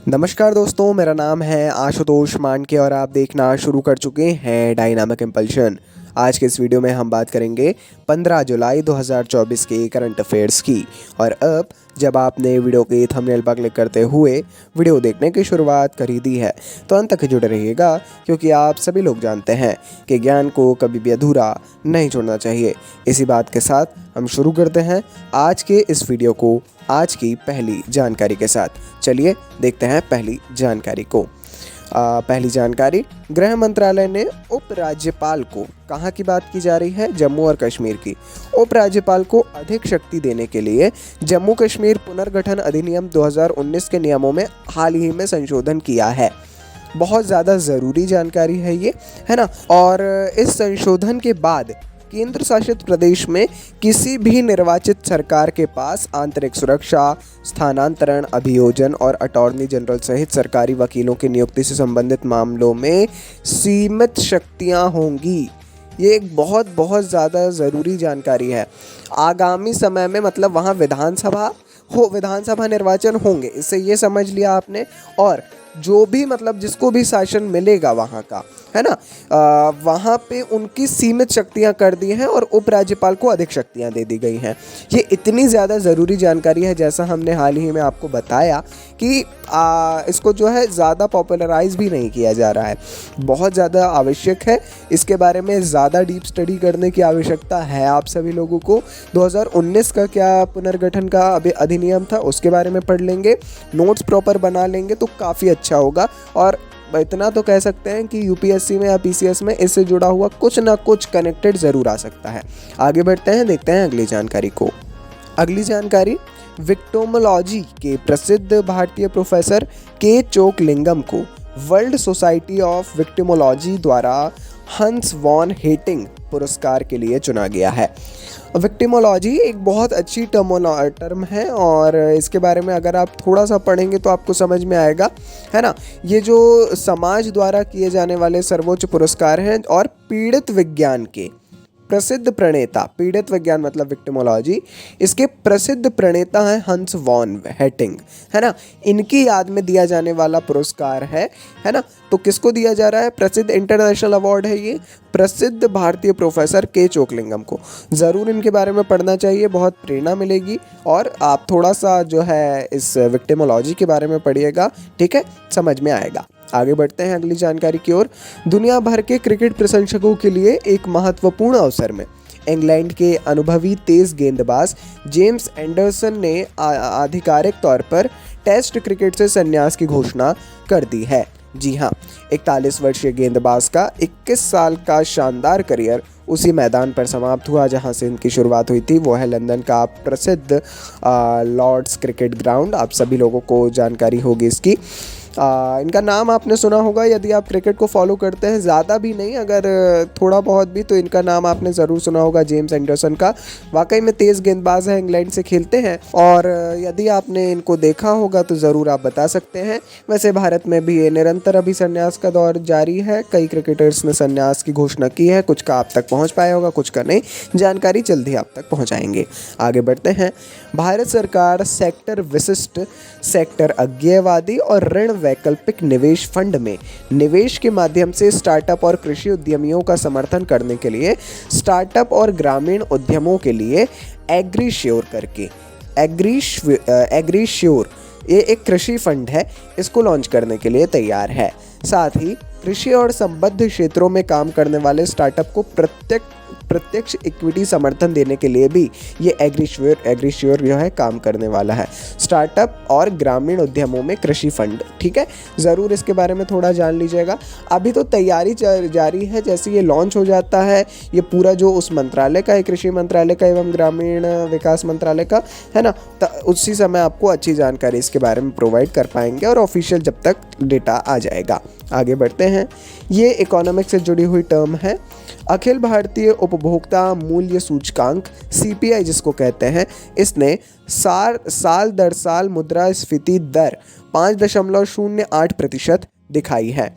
नमस्कार दोस्तों, मेरा नाम है आशुतोष मानके और आप देखना शुरू कर चुके हैं डायनामिक इम्पल्शन। आज के इस वीडियो में हम बात करेंगे 15 जुलाई 2024 के करंट अफेयर्स की। और अब जब आपने वीडियो के थंबनेल पर क्लिक करते हुए वीडियो देखने की शुरुआत कर ही दी है तो अंत तक जुड़े रहिएगा, क्योंकि आप सभी लोग जानते हैं कि ज्ञान को कभी भी अधूरा नहीं छोड़ना चाहिए। इसी बात के साथ हम शुरू करते हैं आज के इस वीडियो को आज की पहली जानकारी के साथ। चलिए देखते हैं पहली जानकारी को। पहली जानकारी, गृह मंत्रालय ने उपराज्यपाल को, कहाँ की बात की जा रही है, जम्मू और कश्मीर की, उपराज्यपाल को अधिक शक्ति देने के लिए जम्मू कश्मीर पुनर्गठन अधिनियम 2019 के नियमों में हाल ही में संशोधन किया है। बहुत ज़्यादा ज़रूरी जानकारी है ये, है ना। और इस संशोधन के बाद केंद्र शासित प्रदेश में किसी भी निर्वाचित सरकार के पास आंतरिक सुरक्षा, स्थानांतरण, अभियोजन और अटॉर्नी जनरल सहित सरकारी वकीलों की नियुक्ति से संबंधित मामलों में सीमित शक्तियां होंगी। ये एक बहुत बहुत ज़्यादा ज़रूरी जानकारी है। आगामी समय में मतलब वहाँ विधानसभा निर्वाचन होंगे, इससे ये समझ लिया आपने। और जो भी मतलब जिसको भी शासन मिलेगा वहाँ का, है ना, वहाँ पे उनकी सीमित शक्तियाँ कर दी हैं और उपराज्यपाल को अधिक शक्तियाँ दे दी गई हैं। ये इतनी ज़्यादा ज़रूरी जानकारी है, जैसा हमने हाल ही में आपको बताया कि इसको जो है ज़्यादा पॉपुलराइज भी नहीं किया जा रहा है। बहुत ज़्यादा आवश्यक है, इसके बारे में ज़्यादा डीप स्टडी करने की आवश्यकता है आप सभी लोगों को। 2019 का क्या पुनर्गठन का अधिनियम था उसके बारे में पढ़ लेंगे, नोट्स प्रॉपर बना लेंगे तो काफ़ी अच्छा होगा। और इतना तो कह सकते हैं कि यूपीएससी में या पीसीएस में इससे जुड़ा हुआ कुछ ना कुछ कनेक्टेड ज़रूर आ सकता है। आगे बढ़ते हैं, देखते हैं अगली जानकारी को। अगली जानकारी, विक्टोमोलॉजी के प्रसिद्ध भारतीय प्रोफेसर के चोकलिंगम को वर्ल्ड सोसाइटी ऑफ विक्टिमोलॉजी द्वारा हंस वॉन हेटिंग पुरस्कार के लिए चुना गया है। विक्टिमोलॉजी एक बहुत अच्छी टर्म है और इसके बारे में अगर आप थोड़ा सा पढ़ेंगे तो आपको समझ में आएगा, है ना। ये जो समाज द्वारा किए जाने वाले सर्वोच्च पुरस्कार हैं और पीड़ित विज्ञान के प्रसिद्ध प्रणेता, पीड़ित विज्ञान मतलब विक्टिमोलॉजी, इसके प्रसिद्ध प्रणेता हैं हंस वॉन हेटिंग, है ना। इनकी याद में दिया जाने वाला पुरस्कार है ना। तो किसको दिया जा रहा है? प्रसिद्ध इंटरनेशनल अवार्ड है ये प्रसिद्ध भारतीय प्रोफेसर के चोकलिंगम को। ज़रूर इनके बारे में पढ़ना चाहिए, बहुत प्रेरणा मिलेगी और आप थोड़ा सा जो है इस विक्टिमोलॉजी के बारे में पढ़िएगा, ठीक है, समझ में आएगा। आगे बढ़ते हैं अगली जानकारी की ओर। दुनिया भर के क्रिकेट प्रशंसकों के लिए एक महत्वपूर्ण अवसर में इंग्लैंड के अनुभवी तेज गेंदबाज जेम्स एंडरसन ने आधिकारिक तौर पर टेस्ट क्रिकेट से संन्यास की घोषणा कर दी है। जी हाँ, 41 वर्षीय गेंदबाज का 21 साल का शानदार करियर उसी मैदान पर समाप्त हुआ जहां से इनकी शुरुआत हुई थी। वो है लंदन का प्रसिद्ध लॉर्ड्स क्रिकेट ग्राउंड। आप सभी लोगों को जानकारी होगी इसकी। इनका नाम आपने सुना होगा यदि आप क्रिकेट को फॉलो करते हैं, ज़्यादा भी नहीं, अगर थोड़ा बहुत भी, तो इनका नाम आपने ज़रूर सुना होगा, जेम्स एंडरसन का। वाकई में तेज़ गेंदबाज है, इंग्लैंड से खेलते हैं और यदि आपने इनको देखा होगा तो ज़रूर आप बता सकते हैं। वैसे भारत में भी ये निरंतर अभी संन्यास का दौर जारी है। कई क्रिकेटर्स ने संन्यास की घोषणा की है, कुछ का आप तक पहुँच पाया होगा, कुछ का नहीं। जानकारी जल्दी आप तक पहुँचाएंगे। आगे बढ़ते हैं। भारत सरकार सेक्टर विशिष्ट, सेक्टर अज्ञेयवादी और ऋण वैकल्पिक निवेश फंड में निवेश के माध्यम से स्टार्टअप और कृषि उद्यमियों का समर्थन करने के लिए स्टार्टअप और ग्रामीण उद्यमों के लिए एग्रीश्योर ये एक कृषि फंड है, इसको लॉन्च करने के लिए तैयार है। साथ ही कृषि और संबद्ध क्षेत्रों में काम करने वाले स्टार्टअप को प्रत्यक्ष इक्विटी समर्थन देने के लिए भी ये एग्रीश्योर जो है काम करने वाला है। स्टार्टअप और ग्रामीण उद्यमों में कृषि फंड, ठीक है, ज़रूर इसके बारे में थोड़ा जान लीजिएगा। अभी तो तैयारी जारी है, जैसे ये लॉन्च हो जाता है ये पूरा जो उस मंत्रालय का है, कृषि मंत्रालय का एवं ग्रामीण विकास मंत्रालय का, है ना, उसी समय आपको अच्छी जानकारी इसके बारे में प्रोवाइड कर पाएंगे और ऑफिशियल जब तक डेटा आ जाएगा। आगे बढ़ते हैं। ये इकोनॉमिक्स से जुड़ी हुई टर्म है। अखिल भारतीय उपभोक्ता मूल्य सूचकांक CPI जिसको कहते हैं, इसने साल दर साल मुद्रास्फीति दर 5.08% दिखाई है।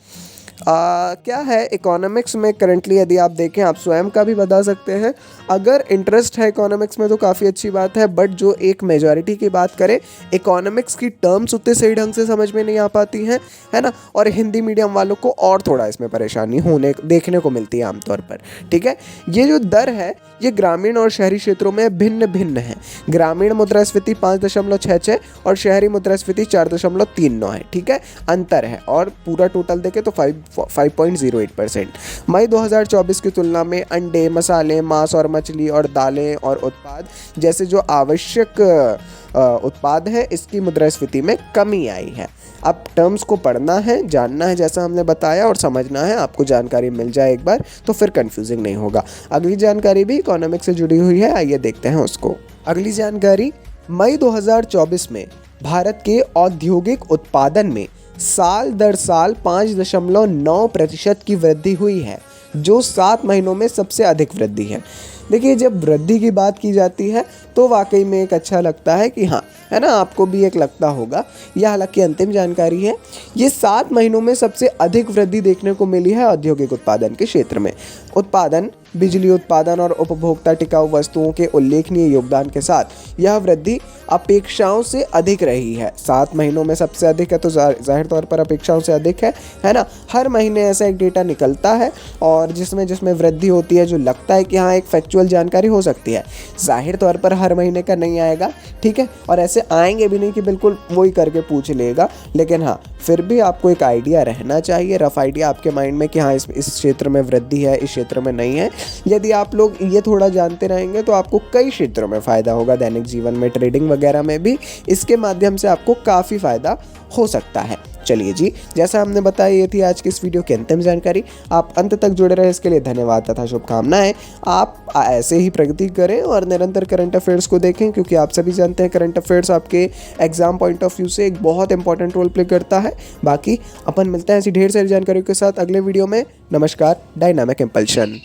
क्या है इकोनॉमिक्स में करंटली, यदि आप देखें, आप स्वयं का भी बता सकते हैं। अगर इंटरेस्ट है इकोनॉमिक्स में तो काफ़ी अच्छी बात है, बट जो एक मेजॉरिटी की बात करें, इकोनॉमिक्स की टर्म्स उतने सही ढंग से समझ में नहीं आ पाती हैं, है ना। और हिंदी मीडियम वालों को और थोड़ा इसमें परेशानी होने देखने को मिलती है आमतौर पर। ठीक है, ये जो दर है ये ग्रामीण और शहरी क्षेत्रों में भिन्न भिन्न है। ग्रामीण मुद्रास्फीति 5.66 और शहरी मुद्रास्फीति 4.39 है। ठीक है, अंतर है। और पूरा टोटल देखें तो 5.08%। मई 2024 की तुलना में अंडे, मसाले, मांस और मछली और दालें और उत्पाद जैसे जो आवश्यक उत्पाद है, इसकी मुद्रास्फीति में कमी आई है। अब टर्म्स को पढ़ना है, जानना है, जैसा हमने बताया, और समझना है। आपको जानकारी मिल जाए एक बार तो फिर कंफ्यूजिंग नहीं होगा। अगली जानकारी भी इकोनॉमिक्स से जुड़ी हुई है, आइए देखते हैं उसको। अगली जानकारी, मई 2024 में भारत के औद्योगिक उत्पादन में साल दर साल 5.9% की वृद्धि हुई है, जो 7 महीनों में सबसे अधिक वृद्धि है। देखिए, जब वृद्धि की बात की जाती है तो वाकई में एक अच्छा लगता है कि हाँ, है ना, आपको भी एक लगता होगा। यह हालांकि अंतिम जानकारी है। ये 7 महीनों में सबसे अधिक वृद्धि देखने को मिली है औद्योगिक उत्पादन के क्षेत्र में। उत्पादन, बिजली उत्पादन और उपभोक्ता टिकाऊ वस्तुओं के उल्लेखनीय योगदान के साथ यह वृद्धि अपेक्षाओं से अधिक रही है। 7 महीनों में सबसे अधिक है तो जाहिर तौर पर अपेक्षाओं से अधिक है ना। हर महीने ऐसा एक डेटा निकलता है और जिसमें वृद्धि होती है, जो लगता है कि हाँ एक फैक्चुअल जानकारी हो सकती है। जाहिर तौर पर हर महीने का नहीं आएगा, ठीक है, और ऐसे आएंगे भी नहीं कि बिल्कुल वही करके पूछ लेगा, लेकिन हाँ फिर भी आपको एक आइडिया रहना चाहिए, रफ आइडिया आपके माइंड में कि हाँ इस क्षेत्र में वृद्धि है, इस क्षेत्र में नहीं है। यदि आप लोग ये थोड़ा जानते रहेंगे तो आपको कई क्षेत्रों में फ़ायदा होगा, दैनिक जीवन में, ट्रेडिंग वगैरह में भी इसके माध्यम से आपको काफ़ी फ़ायदा हो सकता है। चलिए जी, जैसा हमने बताया, ये थी आज की इस वीडियो की अंतिम जानकारी। आप अंत तक जुड़े रहे इसके लिए धन्यवाद तथा शुभकामनाएं। आप ऐसे ही प्रगति करें और निरंतर करंट अफेयर्स को देखें, क्योंकि आप सभी जानते हैं करंट अफेयर्स आपके एग्जाम पॉइंट ऑफ व्यू से एक बहुत इंपॉर्टेंट रोल प्ले करता है। बाकी अपन मिलते हैं ऐसी ढेर सारी जानकारियों के साथ अगले वीडियो में। नमस्कार, डायनामिक इंपल्शन।